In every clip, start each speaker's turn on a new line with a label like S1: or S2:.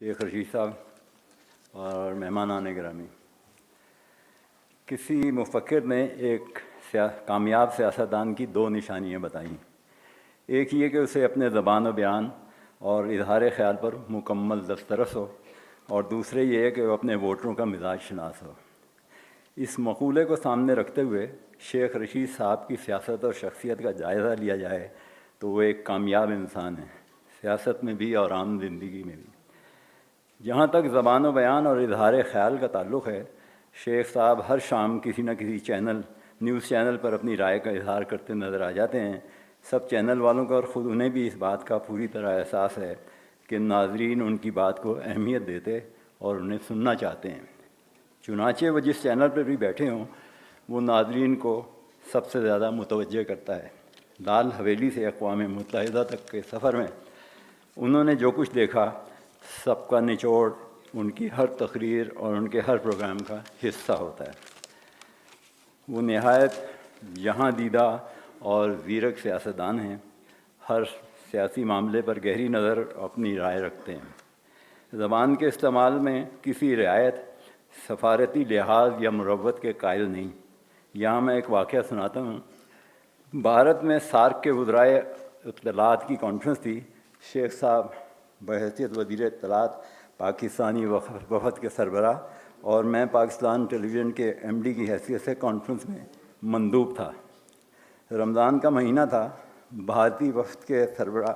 S1: शेख रशीद साहब और मेहमानान गिरामी, किसी मुफक्किर ने एक कामयाब सियासतदान की दो निशानियाँ बताईं। एक ये कि उसे अपने ज़बान व बयान और इजहार ख़्याल पर मुकम्मल दस्तरस हो, और दूसरे ये है कि वह अपने वोटरों का मिजाज शनास हो। इस मक़ूले को सामने रखते हुए शेख रशीद साहब की सियासत और शख्सियत का जायज़ा लिया जाए तो वो एक कामयाब इंसान है, सियासत में भी और आम ज़िंदगी में भी। जहाँ तक ज़बान व बयान और इजहार ख़्याल का ताल्लुक़ है, शेख साहब हर शाम किसी न किसी न्यूज़ चैनल पर अपनी राय का इजहार करते नज़र आ जाते हैं। सब चैनल वालों का और ख़ुद उन्हें भी इस बात का पूरी तरह एहसास है कि नाज़रीन उनकी बात को अहमियत देते और उन्हें सुनना चाहते हैं। चुनांचे वो जिस चैनल पर भी बैठे हों, वो नाज़रीन को सबसे ज़्यादा मुतवज्जे करता है। लाल हवेली से अक़वाम मुत्तहिदा तक के सफ़र में उन्होंने जो कुछ देखा, सबका निचोड़ उनकी हर तकरीर और उनके हर प्रोग्राम का हिस्सा होता है। वो नहायत जहाँ दीदा और ज़ीरक सियासतदान हैं, हर सियासी मामले पर गहरी नज़र अपनी राय रखते हैं। ज़बान के इस्तेमाल में किसी रियायत, सफारती लिहाज या मुरव्वत के कायल नहीं। यहाँ मैं एक वाक़या सुनाता हूँ। भारत में सार्क के वज़राए इत्तलात की कॉन्फ्रेंस थी। शेख साहब बहैसियत वज़ीर इत्तलात पाकिस्तानी वफ़द के सरबराह और मैं पाकिस्तान टेलीविज़न के एमडी की हैसियत से कॉन्फ्रेंस में मंदूब था। रमज़ान का महीना था। भारतीय वफ़द के सरबराह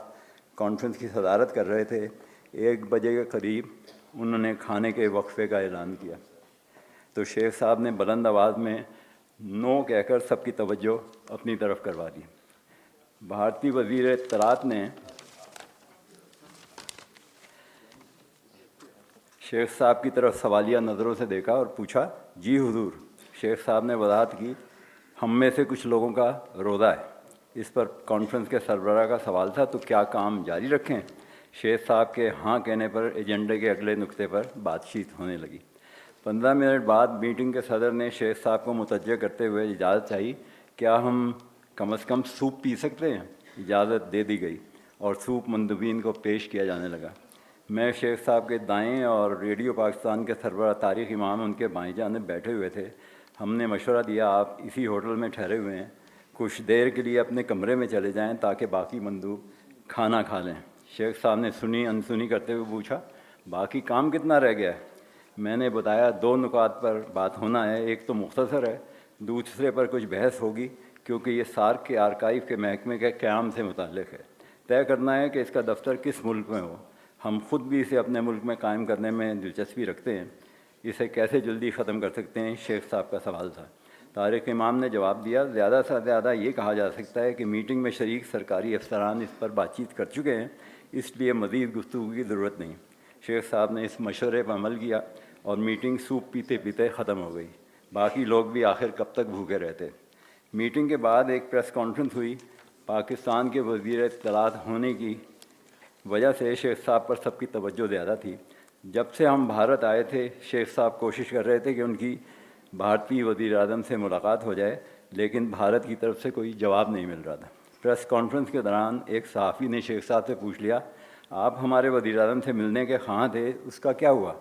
S1: कॉन्फ्रेंस की सदारत कर रहे थे। 1 बजे के करीब उन्होंने खाने के वक्फ़े का ऐलान किया तो शेख साहब ने बुलंद आवाज़ में नो कहकर सबकी तवज्जो अपनी तरफ करवा दी। भारतीय वज़ीर इत्तलात ने शेख साहब की तरफ सवालिया नज़रों से देखा और पूछा, जी हुजूर। शेख साहब ने वजाहत की, हम में से कुछ लोगों का रोज़ा है। इस पर कॉन्फ्रेंस के सरबराह का सवाल था, तो क्या काम जारी रखें? शेख साहब के हाँ कहने पर एजेंडे के अगले नुक्ते पर बातचीत होने लगी। 15 मिनट बाद मीटिंग के सदर ने शेख साहब को मुतवज्जे करते हुए इजाज़त चाही, क्या हम कम से कम सूप पी सकते हैं? इजाज़त दे दी गई और सूप मंदुबीन को पेश किया जाने लगा। मैं शेख साहब के दाएं और रेडियो पाकिस्तान के सरबराह तारिक इमाम उनके बाएं जानिब बैठे हुए थे। हमने मशवरा दिया, आप इसी होटल में ठहरे हुए हैं, कुछ देर के लिए अपने कमरे में चले जाएं ताकि बाकी मंदूब खाना खा लें। शेख साहब ने सुनी अनसुनी करते हुए पूछा, बाकी काम कितना रह गया है? मैंने बताया, 2 नुकात पर बात होना है। एक तो मुख्तसर है, दूसरे पर कुछ बहस होगी क्योंकि ये सार्क के आर्काइव के महकमे के क़याम से मुताल्लिक़ है। तय करना है कि इसका दफ्तर किस मुल्क में हो। हम ख़ुद भी इसे अपने मुल्क में कायम करने में दिलचस्पी रखते हैं। इसे कैसे जल्दी ख़त्म कर सकते हैं? शेख साहब का सवाल था। तारिक इमाम ने जवाब दिया, ज़्यादा से ज़्यादा ये कहा जा सकता है कि मीटिंग में शरीक सरकारी अफसरान इस पर बातचीत कर चुके हैं, इसलिए मज़ीद गुफ्तगू की ज़रूरत नहीं। शेख साहब ने इस मशवरे पर अमल किया और मीटिंग सूप पीते पीते ख़त्म हो गई। बाकी लोग भी आखिर कब तक भूखे रहते। मीटिंग के बाद एक प्रेस कॉन्फ्रेंस हुई। पाकिस्तान के वज़ीर इत्तलात होने की वजह से शेख साहब पर सबकी तवज्जो ज़्यादा थी। जब से हम भारत आए थे, शेख साहब कोशिश कर रहे थे कि उनकी भारतीय वज़ीर आज़म से मुलाकात हो जाए, लेकिन भारत की तरफ से कोई जवाब नहीं मिल रहा था। प्रेस कॉन्फ्रेंस के दौरान एक सहाफ़ी ने शेख साहब से पूछ लिया, आप हमारे वज़ीर आज़म से मिलने के ख़्वाह थे, उसका क्या हुआ?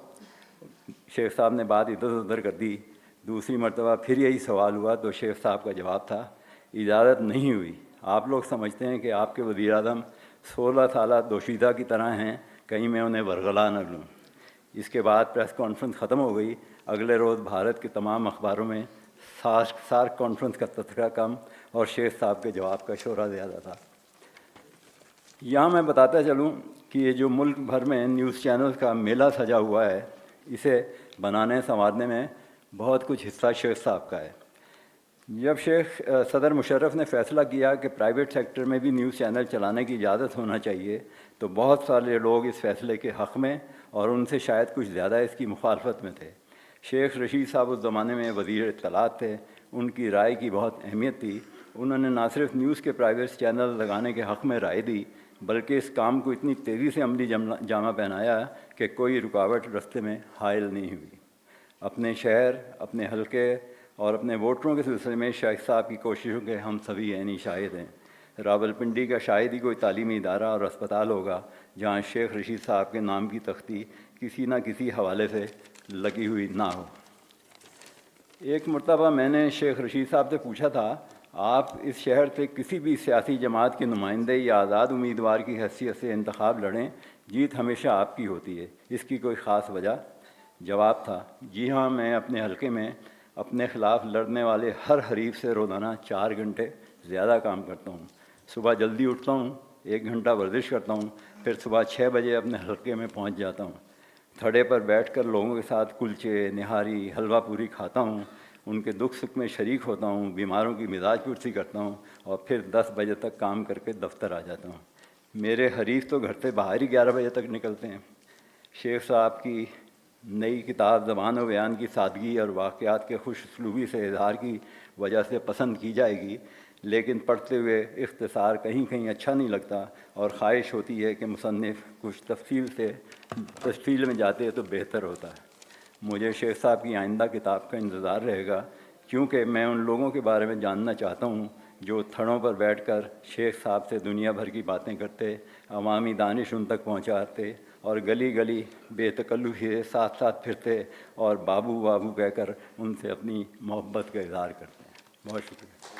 S1: शेख साहब ने बात इधर उधर कर दी। दूसरी मरतबा फिर यही सवाल हुआ तो शेख साहब का जवाब था, इजाज़त नहीं हुई। आप लोग समझते हैं कि आपके वज़ीर आज़म 16 साला दोशीदा की तरह हैं, कहीं मैं उन्हें वरगला न लूँ। इसके बाद प्रेस कॉन्फ्रेंस ख़त्म हो गई। अगले रोज़ भारत के तमाम अखबारों में सार्क कॉन्फ्रेंस का तज़किरा कम और शेख साहब के जवाब का शोरा ज़्यादा था। यहाँ मैं बताता चलूँ कि ये जो मुल्क भर में न्यूज़ चैनल्स का मेला सजा हुआ है, इसे बनाने संवारने में बहुत कुछ हिस्सा शेख साहब का है। जब सदर मुशर्रफ ने फ़ैसला किया कि प्राइवेट सेक्टर में भी न्यूज़ चैनल चलाने की इजाज़त होना चाहिए, तो बहुत सारे लोग इस फ़ैसले के हक़ में और उनसे शायद कुछ ज़्यादा इसकी मुखालफत में थे। शेख रशीद साहब उस ज़माने में वज़ीर इत्तलात थे। उनकी राय की बहुत अहमियत थी। उन्होंने ना सिर्फ न्यूज़ के प्राइवेट चैनल लगाने के हक़ में राय दी, बल्कि इस काम को इतनी तेज़ी से अमली जामा पहनाया कि कोई रुकावट रास्ते में हायल नहीं हुई। अपने शहर, अपने हलके और अपने वोटरों के सिलसिले में शेख साहब की कोशिशों के हम सभी ऐनी शाहिद हैं। راولپنڈی کا شاید ہی کوئی تعلیمی ادارہ اور اسپتال ہوگا جہاں شیخ رشید صاحب کے نام کی تختی کسی نہ کسی حوالے سے لگی ہوئی نہ ہو۔ ایک مرتبہ میں نے شیخ رشید صاحب سے پوچھا تھا، آپ اس شہر سے کسی بھی سیاسی جماعت کے نمائندے یا آزاد امیدوار کی حیثیت سے انتخاب لڑیں، جیت ہمیشہ آپ کی ہوتی ہے، اس کی کوئی خاص وجہ؟ جواب تھا، جی ہاں، میں اپنے حلقے میں اپنے خلاف لڑنے والے ہر حریف سے روزانہ 4 گھنٹے زیادہ کام کرتا ہوں۔ صبح جلدی اٹھتا ہوں، 1 گھنٹہ ورزش کرتا ہوں، پھر صبح 6 بجے اپنے حلقے میں پہنچ جاتا ہوں۔ تھڑے پر بیٹھ کر لوگوں کے ساتھ کلچے، نہاری، حلوہ پوری کھاتا ہوں، ان کے دکھ سکھ میں شریک ہوتا ہوں، بیماروں کی مزاج پرسی کرتا ہوں، اور پھر 10 بجے تک کام کر کے دفتر آ جاتا ہوں۔ میرے حریف تو گھر سے باہر ہی 11 بجے تک نکلتے ہیں۔ شیخ صاحب کی نئی کتاب زبان و بیان کی سادگی اور واقعات کے خوش اسلوبی سے اظہار کی وجہ سے پسند کی جائے گی، لیکن پڑھتے ہوئے اختصار کہیں کہیں اچھا نہیں لگتا، اور خواہش ہوتی ہے کہ مصنف کچھ تفصیل میں جاتے تو بہتر ہوتا ہے۔ مجھے شیخ صاحب کی آئندہ کتاب کا انتظار رہے گا، کیونکہ میں ان لوگوں کے بارے میں جاننا چاہتا ہوں جو تھڑوں پر بیٹھ کر شیخ صاحب سے دنیا بھر کی باتیں کرتے، عوامی دانش ان تک پہنچاتے، اور گلی گلی بے تکلفی سے ساتھ ساتھ پھرتے اور بابو بابو کہہ کر ان سے اپنی محبت کا اظہار کرتے ہیں۔ بہت شکریہ۔